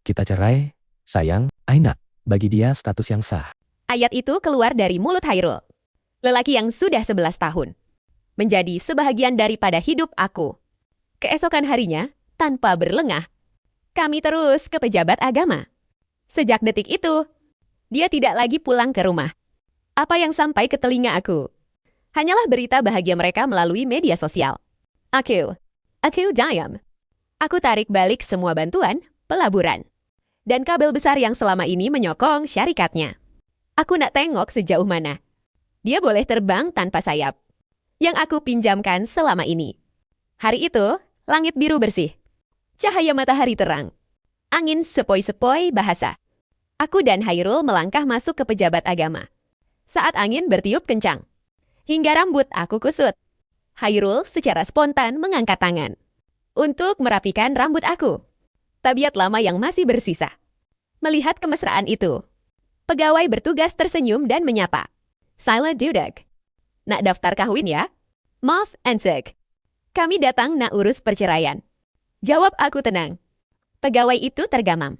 Kita cerai, sayang, Aina. Bagi dia status yang sah. Ayat itu keluar dari mulut Hairul. Lelaki yang sudah 11 tahun. Menjadi sebahagian daripada hidup aku. Keesokan harinya, tanpa berlengah, kami terus ke pejabat agama. Sejak detik itu, dia tidak lagi pulang ke rumah. Apa yang sampai ke telinga aku hanyalah berita bahagia mereka melalui media sosial. Aku diam. Aku tarik balik semua bantuan, pelaburan, dan kabel besar yang selama ini menyokong syarikatnya. Aku nak tengok sejauh mana dia boleh terbang tanpa sayap yang aku pinjamkan selama ini. Hari itu, langit biru bersih, cahaya matahari terang, angin sepoi-sepoi bahasa. Aku dan Hairul melangkah masuk ke pejabat agama. Saat angin bertiup kencang, hingga rambut aku kusut. Hairul secara spontan mengangkat tangan untuk merapikan rambut aku. Tabiat lama yang masih bersisa. Melihat kemesraan itu, pegawai bertugas tersenyum dan menyapa. Sila Dudek. Nak daftar kawin ya? Maaf, Ensek. Kami datang nak urus perceraian. Jawab aku tenang. Pegawai itu tergamam.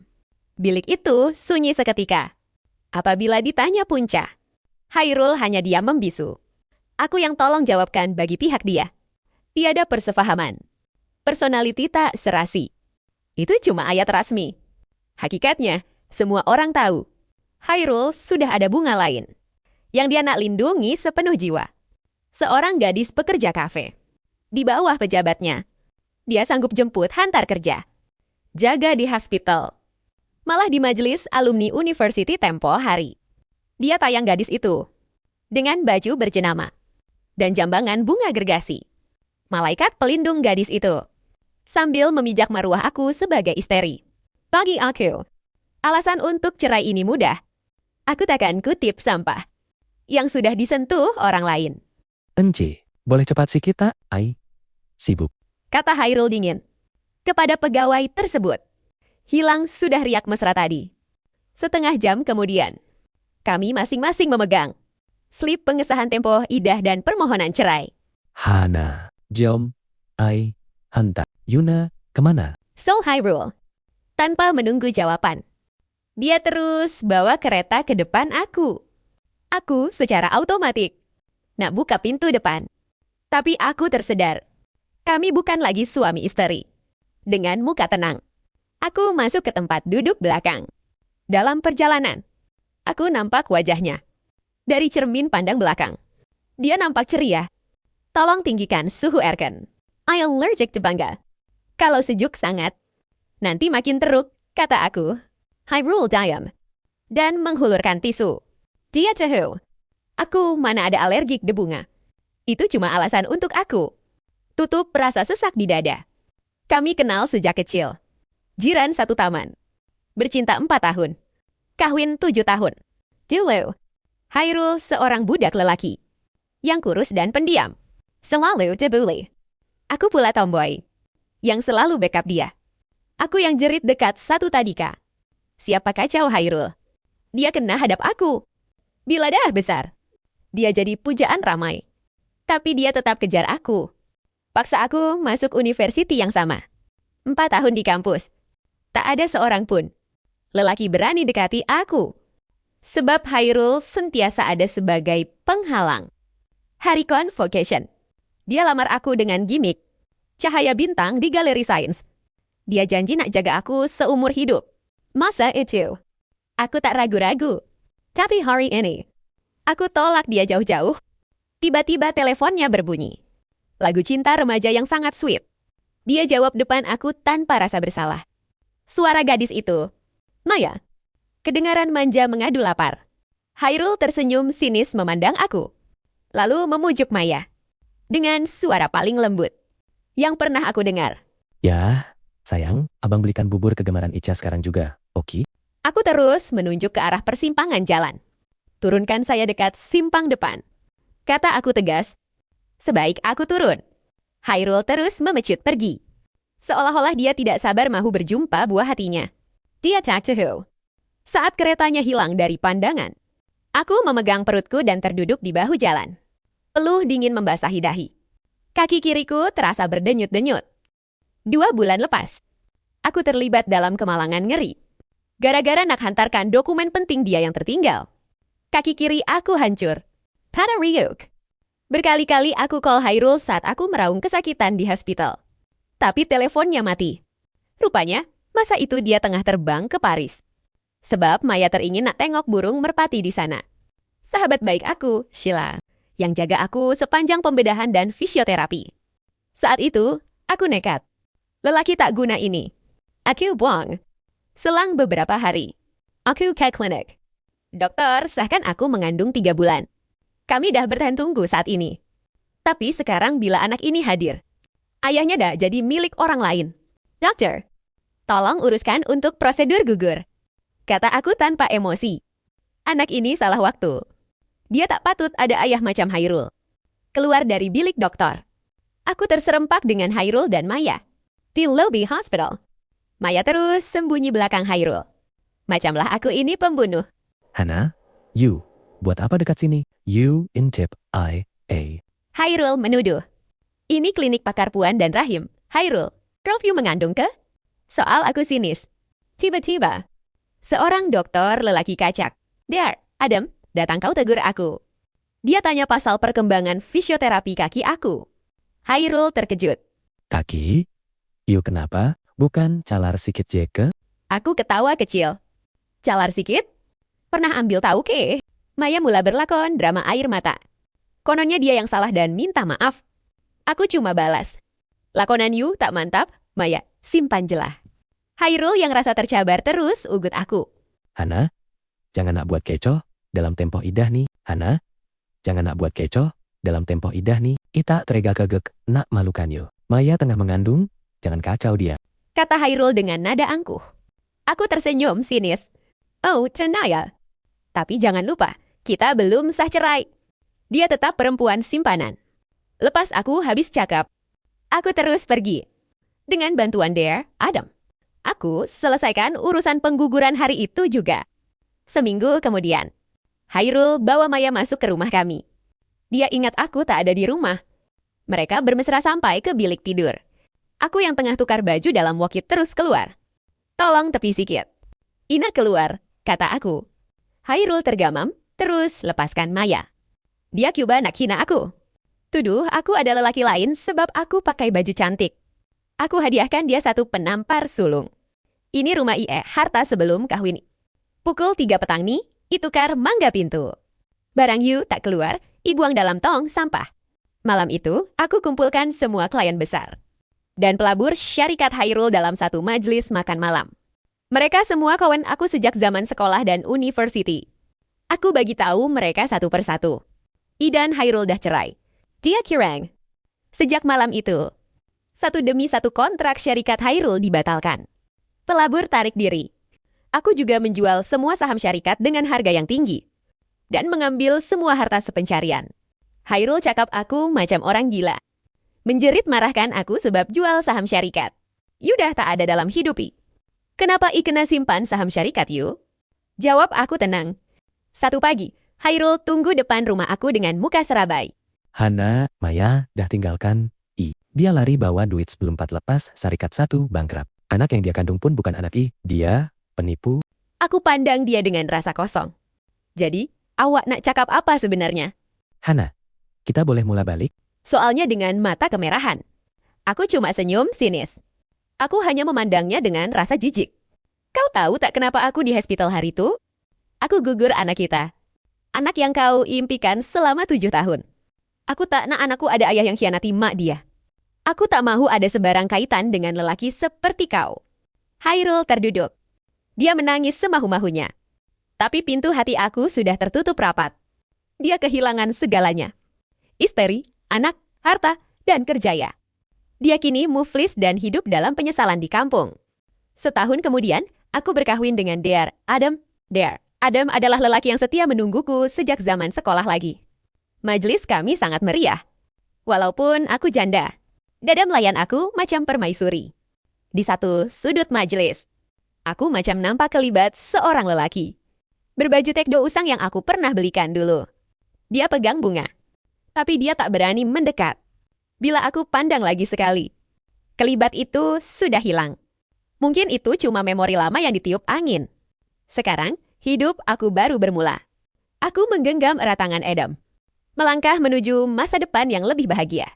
Bilik itu sunyi seketika. Apabila ditanya punca, Hairul hanya diam membisu. Aku yang tolong jawabkan bagi pihak dia. Tiada persefahaman. Personality tak serasi. Itu cuma ayat rasmi. Hakikatnya, semua orang tahu. Hairul sudah ada bunga lain yang dia nak lindungi sepenuh jiwa. Seorang gadis pekerja kafe. Di bawah pejabatnya, dia sanggup jemput hantar kerja. Jaga di hospital. Malah di majelis alumni University tempo hari. Dia tayang gadis itu dengan baju berjenama dan jambangan bunga gergasi. Malaikat pelindung gadis itu. Sambil memijak maruah aku sebagai istri. Bagi aku, alasan untuk cerai ini mudah. Aku takkan kutip sampah yang sudah disentuh orang lain. Ence, boleh cepat sikit tak? Ai, sibuk. Kata Hairul dingin. Kepada pegawai tersebut. Hilang sudah riak mesra tadi. Setengah jam kemudian, kami masing-masing memegang slip pengesahan tempo idah dan permohonan cerai. Hana, Jom, Ai, Hanta, Yuna, kemana? Sol Hairul. Tanpa menunggu jawaban. Dia terus bawa kereta ke depan aku. Aku secara otomatik nak buka pintu depan. Tapi aku tersedar. Kami bukan lagi suami istri. Dengan muka tenang, aku masuk ke tempat duduk belakang. Dalam perjalanan, aku nampak wajahnya. Dari cermin pandang belakang, dia nampak ceria. Tolong tinggikan suhu aircon. I allergic to bangga. Kalau sejuk sangat, nanti makin teruk, kata aku. Hairul diam. Dan menghulurkan tisu. Dia tahu. Aku mana ada alergik de bunga. Itu cuma alasan untuk aku. Tutup rasa sesak di dada. Kami kenal sejak kecil. Jiran satu taman. Bercinta 4 tahun. Kawin 7 tahun. Dulu, Hairul seorang budak lelaki. Yang kurus dan pendiam. Selalu dibully. Aku pula tomboy. Yang selalu backup dia. Aku yang jerit dekat satu tadika. Siapa kacau Hairul? Dia kena hadap aku. Bila dah besar, dia jadi pujaan ramai. Tapi dia tetap kejar aku. Paksa aku masuk university yang sama. 4 tahun di kampus. Tak ada seorang pun lelaki berani dekati aku. Sebab Hairul sentiasa ada sebagai penghalang. Hari convocation. Dia lamar aku dengan gimmick. Cahaya bintang di galeri sains. Dia janji nak jaga aku seumur hidup. Masa itu, aku tak ragu-ragu. Tapi hari ini, aku tolak dia jauh-jauh. Tiba-tiba teleponnya berbunyi. Lagu cinta remaja yang sangat sweet. Dia jawab depan aku tanpa rasa bersalah. Suara gadis itu, Maya. Kedengaran manja mengadu lapar. Hairul tersenyum sinis memandang aku. Lalu memujuk Maya. Dengan suara paling lembut yang pernah aku dengar. Ya, sayang, abang belikan bubur kegemaran Ica sekarang juga, oke? Aku terus menunjuk ke arah persimpangan jalan. Turunkan saya dekat simpang depan. Kata aku tegas. Sebaik aku turun. Hairul terus memecut pergi. Seolah-olah dia tidak sabar mahu berjumpa buah hatinya. Dia tak tahu. Saat keretanya hilang dari pandangan, aku memegang perutku dan terduduk di bahu jalan. Peluh dingin membasahi dahi. Kaki kiriku terasa berdenyut-denyut. 2 bulan lepas, aku terlibat dalam kemalangan ngeri. Gara-gara nak hantarkan dokumen penting dia yang tertinggal. Kaki kiri aku hancur. Pada riuk. Berkali-kali aku call Hairul saat aku meraung kesakitan di hospital. Tapi teleponnya mati. Rupanya, masa itu dia tengah terbang ke Paris. Sebab Maya teringin nak tengok burung merpati di sana. Sahabat baik aku, Sheila, yang jaga aku sepanjang pembedahan dan fisioterapi. Saat itu, aku nekat. Lelaki tak guna ini. Aku buang. Selang beberapa hari, aku ke klinik. Dokter sahkan aku mengandung 3 bulan. Kami dah bertahan tunggu saat ini. Tapi sekarang bila anak ini hadir, ayahnya dah jadi milik orang lain. Dokter, tolong uruskan untuk prosedur gugur. Kata aku tanpa emosi. Anak ini salah waktu. Dia tak patut ada ayah macam Hairul. Keluar dari bilik dokter. Aku terserempak dengan Hairul dan Maya. Di lobi hospital. Maya terus sembunyi belakang Hairul. Macamlah aku ini pembunuh. Hana, you, buat apa dekat sini? You intip I, A. Hairul menuduh. Ini klinik pakar puan dan rahim. Hairul, curfew mengandung ke? Soal aku sinis. Tiba-tiba, seorang dokter lelaki kacak. There, Adam, datang kau tegur aku. Dia tanya pasal perkembangan fisioterapi kaki aku. Hairul terkejut. Kaki? You kenapa? Bukan calar sikit jeke? Aku ketawa kecil. Calar sikit? Pernah ambil tahu ke? Maya mula berlakon drama air mata. Kononnya dia yang salah dan minta maaf. Aku cuma balas. Lakonan you tak mantap, Maya, simpan jelah. Hairul yang rasa tercabar terus ugut aku. Hana, jangan nak buat kecoh dalam tempoh idah nih. Hana, jangan nak buat kecoh dalam tempoh idah nih. Ita terega kegek nak malukan you. Maya tengah mengandung, jangan kacau dia. Kata Hairul dengan nada angkuh. Aku tersenyum sinis. Oh, Cenaya. Tapi jangan lupa, kita belum sah cerai. Dia tetap perempuan simpanan. Lepas aku habis cakap, aku terus pergi. Dengan bantuan Dare, Adam. Aku selesaikan urusan pengguguran hari itu juga. Seminggu kemudian, Hairul bawa Maya masuk ke rumah kami. Dia ingat aku tak ada di rumah. Mereka bermesra sampai ke bilik tidur. Aku yang tengah tukar baju dalam walkie terus keluar. Tolong tepi sikit. Ina keluar, kata aku. Hairul tergamam, terus lepaskan Maya. Dia coba nak hina aku. Tuduh aku ada lelaki lain sebab aku pakai baju cantik. Aku hadiahkan dia satu penampar sulung. Ini rumah IE, harta sebelum kawin. Pukul 3 petang nih, itukar mangga pintu. Barang you tak keluar, ibuang dalam tong sampah. Malam itu, aku kumpulkan semua klien besar. Dan pelabur syarikat Hairul dalam satu majelis makan malam. Mereka semua kawan aku sejak zaman sekolah dan university. Aku bagi tahu mereka satu persatu. Idan Hairul dah cerai. Dia kirang. Sejak malam itu, satu demi satu kontrak syarikat Hairul dibatalkan. Pelabur tarik diri. Aku juga menjual semua saham syarikat dengan harga yang tinggi. Dan mengambil semua harta sepencarian. Hairul cakap aku macam orang gila. Menjerit marahkan aku sebab jual saham syarikat. You dah tak ada dalam hidupi. Kenapa I kena simpan saham syarikat you? Jawab aku tenang. Satu pagi, Hairul tunggu depan rumah aku dengan muka serabai. Hana, Maya, dah tinggalkan I. Dia lari bawa duit sebelum 4 lepas, syarikat 1 bangkrut. Anak yang dia kandung pun bukan anak I. Dia penipu. Aku pandang dia dengan rasa kosong. Jadi, awak nak cakap apa sebenarnya? Hana, kita boleh mula balik? Soalnya dengan mata kemerahan. Aku cuma senyum sinis. Aku hanya memandangnya dengan rasa jijik. Kau tahu tak kenapa aku di hospital hari itu? Aku gugur anak kita. Anak yang kau impikan selama 7 tahun. Aku tak nak anakku ada ayah yang khianati mak dia. Aku tak mahu ada sebarang kaitan dengan lelaki seperti kau. Hairul terduduk. Dia menangis semahu-mahunya. Tapi pintu hati aku sudah tertutup rapat. Dia kehilangan segalanya. Istri, anak, harta, dan kerjaya. Dia kini muflis dan hidup dalam penyesalan di kampung. Setahun kemudian, aku berkahwin dengan Dare, Adam. Dare, Adam adalah lelaki yang setia menungguku sejak zaman sekolah lagi. Majelis kami sangat meriah. Walaupun aku janda, Dada melayan aku macam permaisuri. Di satu sudut majelis, aku macam nampak kelibat seorang lelaki. Berbaju tekdo usang yang aku pernah belikan dulu. Dia pegang bunga. Tapi dia tak berani mendekat. Bila aku pandang lagi sekali, kelibat itu sudah hilang. Mungkin itu cuma memori lama yang ditiup angin. Sekarang, hidup aku baru bermula. Aku menggenggam erat tangan Adam. Melangkah menuju masa depan yang lebih bahagia.